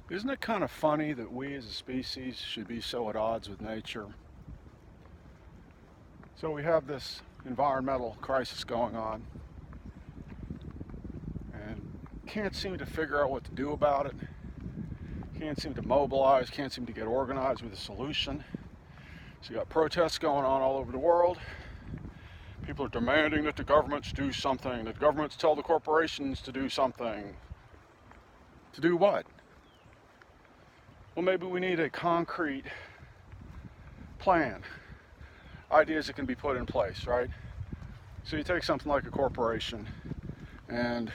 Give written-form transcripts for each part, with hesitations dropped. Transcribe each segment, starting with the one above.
Isn't it kind of funny that we as a species should be so at odds with nature? So we have this environmental crisis going on and can't seem to figure out what to do about it. Can't seem to mobilize, can't seem to get organized with a solution. So you got protests going on all over the world. People are demanding that the governments do something, that governments tell the corporations to do something. To do what? Well, maybe we need a concrete plan, ideas that can be put in place, right? So you take something like a corporation and,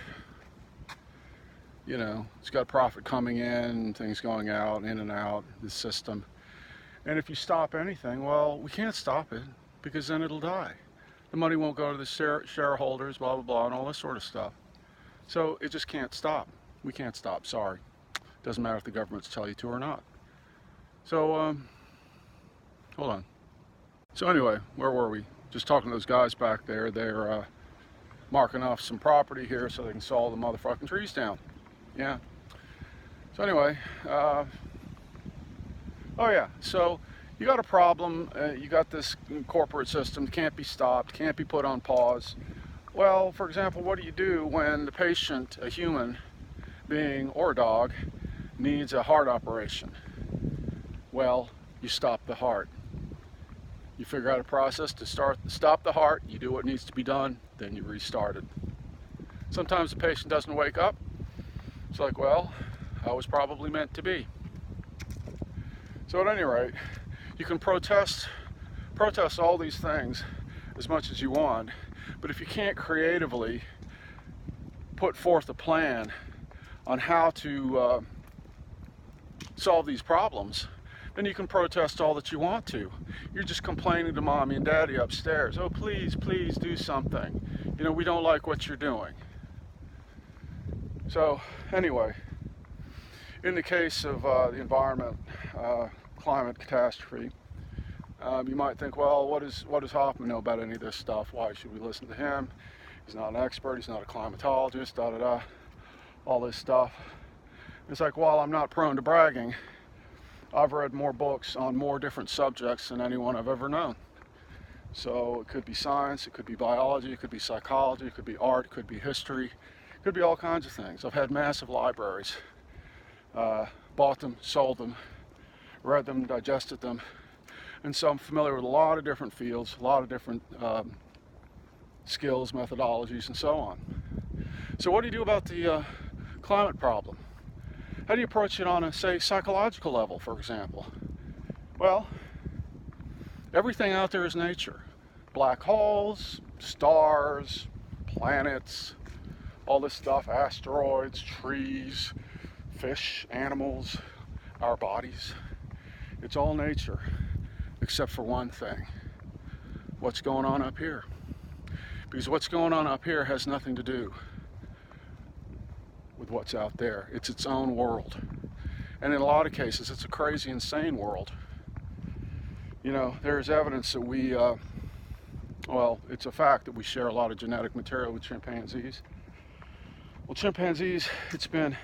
it's got profit coming in, things going out, in and out, the system. And if you stop anything, well, we can't stop it because then it'll die. The money won't go to the shareholders, blah, blah, blah, and all this sort of stuff. So it just can't stop. We can't stop, sorry. Doesn't matter if the governments tell you to or not. So, hold on. So anyway, where were we? Just talking to those guys back there. They're marking off some property here so they can saw the motherfucking trees down. Yeah. So anyway, oh yeah, so you got a problem. You got this corporate system, can't be stopped, can't be put on pause. Well, for example, what do you do when the patient, a human being or a dog, needs a heart operation? Well, you stop the heart. You figure out a process to stop the heart, you do what needs to be done, then you restart it. Sometimes the patient doesn't wake up. It's like, well, I was probably meant to be. So at any rate, you can protest all these things as much as you want, but if you can't creatively put forth a plan on how to solve these problems, then you can protest all that you want to. You're just complaining to mommy and daddy upstairs. Oh, please, please do something. We don't like what you're doing. So anyway, in the case of the environment, climate catastrophe, you might think, well, what does Hoffman know about any of this stuff? Why should we listen to him? He's not an expert, he's not a climatologist, da-da-da, all this stuff. It's like, well, I'm not prone to bragging. I've read more books on more different subjects than anyone I've ever known. So it could be science, it could be biology, it could be psychology, it could be art, it could be history, it could be all kinds of things. I've had massive libraries, bought them, sold them, read them, digested them, and so I'm familiar with a lot of different fields, a lot of different skills, methodologies, and so on. So what do you do about the climate problem? How do you approach it on a, say, psychological level, for example? Well, everything out there is nature. Black holes, stars, planets, all this stuff, asteroids, trees, fish, animals, our bodies. It's all nature, except for one thing. What's going on up here? Because what's going on up here has nothing to do with what's out there. It's its own world. And in a lot of cases, it's a crazy, insane world. There's evidence that we, it's a fact that we share a lot of genetic material with chimpanzees. Well, chimpanzees, it's been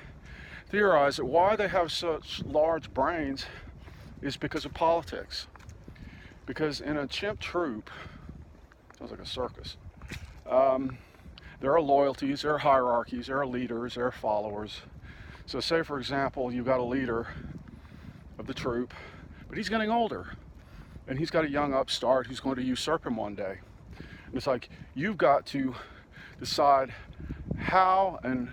theorized that why they have such large brains is because of politics. Because in a chimp troop, sounds like a circus, there are loyalties, there are hierarchies, there are leaders, there are followers. So say, for example, you've got a leader of the troop, but he's getting older, and he's got a young upstart who's going to usurp him one day. And it's like, you've got to decide how and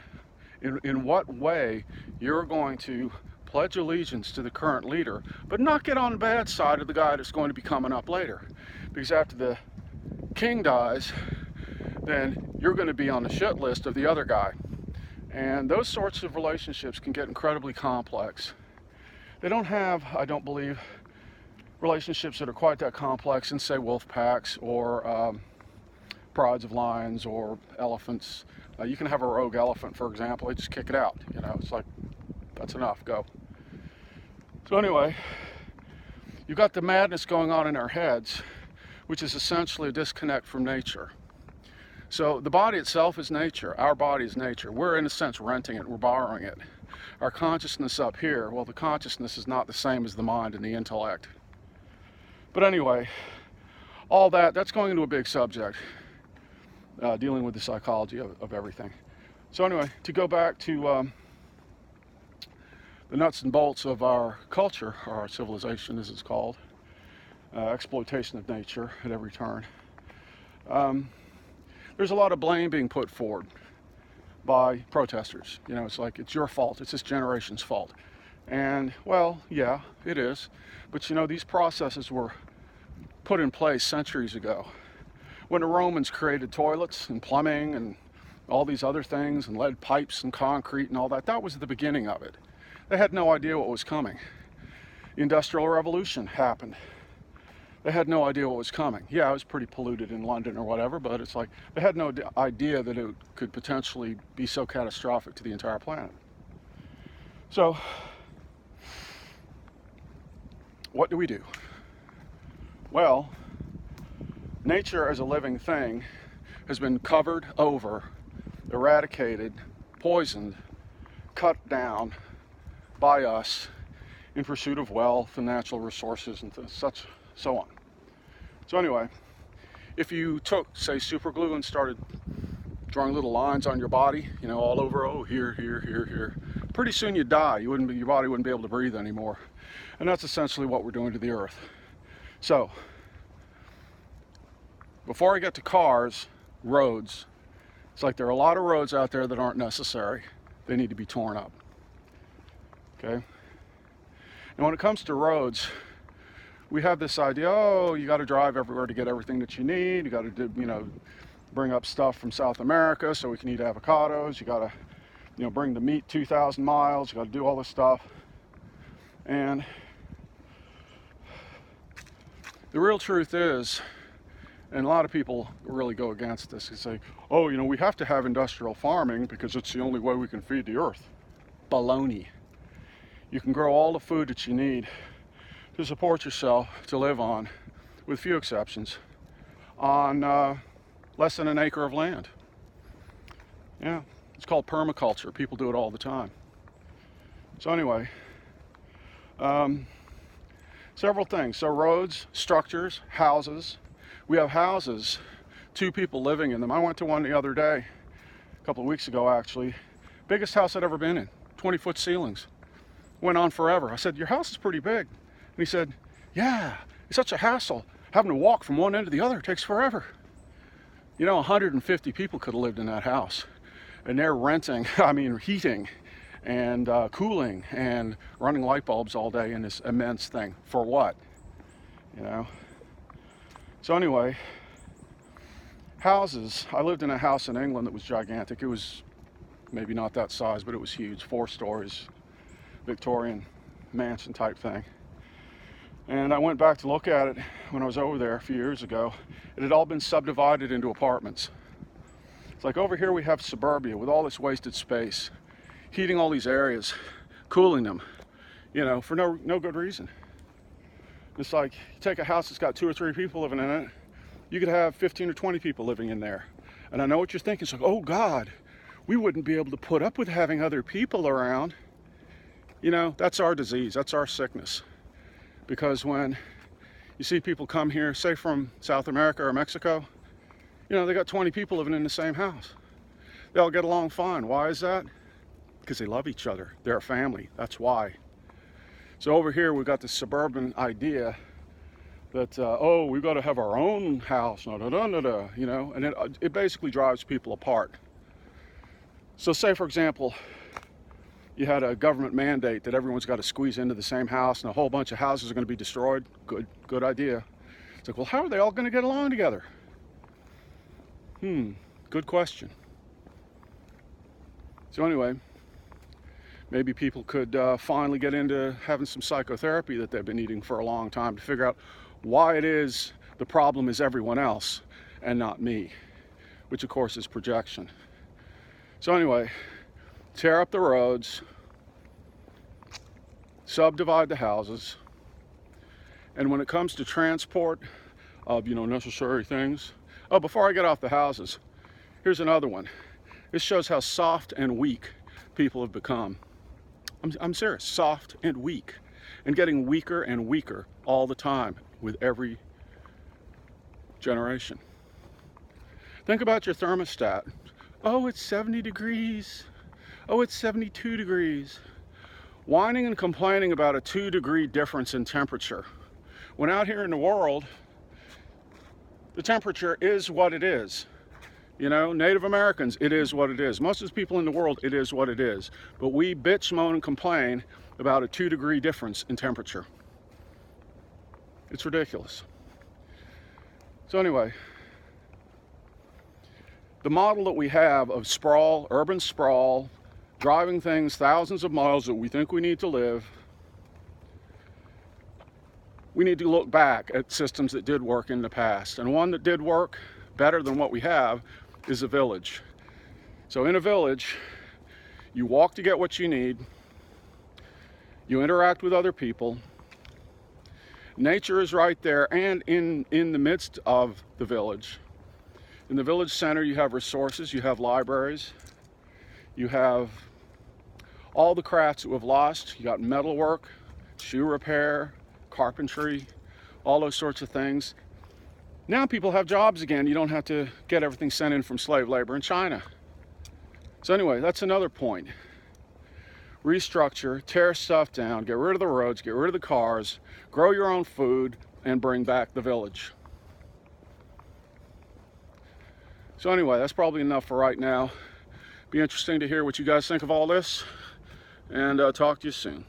in what way you're going to pledge allegiance to the current leader, but not get on the bad side of the guy that's going to be coming up later. Because after the king dies, then you're going to be on the shit list of the other guy. And those sorts of relationships can get incredibly complex. They don't have, I don't believe, relationships that are quite that complex in, say, wolf packs or prides of lions or elephants. You can have a rogue elephant, for example. They just kick it out. It's like, that's enough, go. So anyway, you've got the madness going on in our heads, which is essentially a disconnect from nature. So the body itself is nature. Our body is nature. We're, in a sense, renting it. We're borrowing it. our consciousness up here. Well, the consciousness is not the same as the mind and the intellect. But anyway, all that's going into a big subject, dealing with the psychology of everything. So anyway, to go back to the nuts and bolts of our culture, or our civilization as it's called, exploitation of nature at every turn. There's a lot of blame being put forward by protesters. You know, it's like, it's your fault, it's this generation's fault. And, well, yeah, it is. But you know, these processes were put in place centuries ago. When the Romans created toilets and plumbing and all these other things, and lead pipes and concrete and all that, that was the beginning of it. They had no idea what was coming. The Industrial Revolution happened. They had no idea what was coming. Yeah, it was pretty polluted in London or whatever, but it's like they had no idea that it could potentially be so catastrophic to the entire planet. So, what do we do? Well, nature as a living thing has been covered over, eradicated, poisoned, cut down by us in pursuit of wealth and natural resources and such, so on. So anyway, if you took, say, super glue and started drawing little lines on your body, you know, all over, oh, here, here, here, here, pretty soon you'd die. Your body wouldn't be able to breathe anymore. And that's essentially what we're doing to the earth. So, before I get to cars, roads, it's like there are a lot of roads out there that aren't necessary. They need to be torn up. Okay? And when it comes to roads, we have this idea, oh, you got to drive everywhere to get everything that you need. You got to do, you know, bring up stuff from South America so we can eat avocados. You got to, you know, bring the meat 2,000 miles. You got to do all this stuff. And the real truth is, and a lot of people really go against this, they say, oh, you know, we have to have industrial farming because it's the only way we can feed the earth. Baloney. You can grow all the food that you need to support yourself, to live on, with few exceptions, on less than an acre of land. Yeah, it's called permaculture. People do it all the time. So anyway, several things. So roads, structures, houses. We have houses, 2 people living in them. I went to one the other day, a couple of weeks ago actually. Biggest house I'd ever been in, 20-foot ceilings. Went on forever. I said, your house is pretty big. And he said, yeah, it's such a hassle. Having to walk from one end to the other takes forever. You know, 150 people could have lived in that house. And they're renting, heating and cooling and running light bulbs all day in this immense thing. For what? You know? So anyway, houses. I lived in a house in England that was gigantic. It was maybe not that size, but it was huge. 4 stories, Victorian mansion type thing. And I went back to look at it when I was over there a few years ago. It had all been subdivided into apartments. It's like over here we have suburbia with all this wasted space, heating all these areas, cooling them, you know, for no good reason. It's like you take a house that's got 2 or 3 people living in it, you could have 15 or 20 people living in there. And I know what you're thinking. It's like, oh God, we wouldn't be able to put up with having other people around. You know, that's our disease, that's our sickness. Because when you see people come here, say from South America or Mexico, you know, they got 20 people living in the same house. They all get along fine. Why is that? Because they love each other. They're a family. That's why. So over here, we've got this suburban idea that, oh, we've got to have our own house, you know, and it basically drives people apart. So say, for example, you had a government mandate that everyone's got to squeeze into the same house and a whole bunch of houses are going to be destroyed. Good idea. It's like, well, how are they all going to get along together? Good question. So anyway, maybe people could finally get into having some psychotherapy that they've been needing for a long time to figure out why it is the problem is everyone else and not me, which of course is projection. So anyway, tear up the roads, subdivide the houses, and when it comes to transport of, you know, necessary things. Oh, before I get off the houses, here's another one. This shows how soft and weak people have become. I'm serious, soft and weak, and getting weaker and weaker all the time with every generation. Think about your thermostat. Oh, it's 70 degrees. Oh, it's 72 degrees. Whining and complaining about a 2-degree difference in temperature. When out here in the world, the temperature is what it is. You know, Native Americans, it is what it is. Most of the people in the world, it is what it is. But we bitch, moan, and complain about a 2-degree difference in temperature. It's ridiculous. So anyway, the model that we have of sprawl, urban sprawl, driving things thousands of miles that we think we need to live, we need to look back at systems that did work in the past. And one that did work better than what we have is a village. So in a village, you walk to get what you need, you interact with other people, nature is right there and in the midst of the village. In the village center, you have resources, you have libraries, you have all the crafts that we've lost. You got metalwork, shoe repair, carpentry, all those sorts of things. Now people have jobs again. You don't have to get everything sent in from slave labor in China. So anyway, that's another point. Restructure, tear stuff down, get rid of the roads, get rid of the cars, grow your own food, and bring back the village. So anyway, that's probably enough for right now. Be interesting to hear what you guys think of all this, and talk to you soon.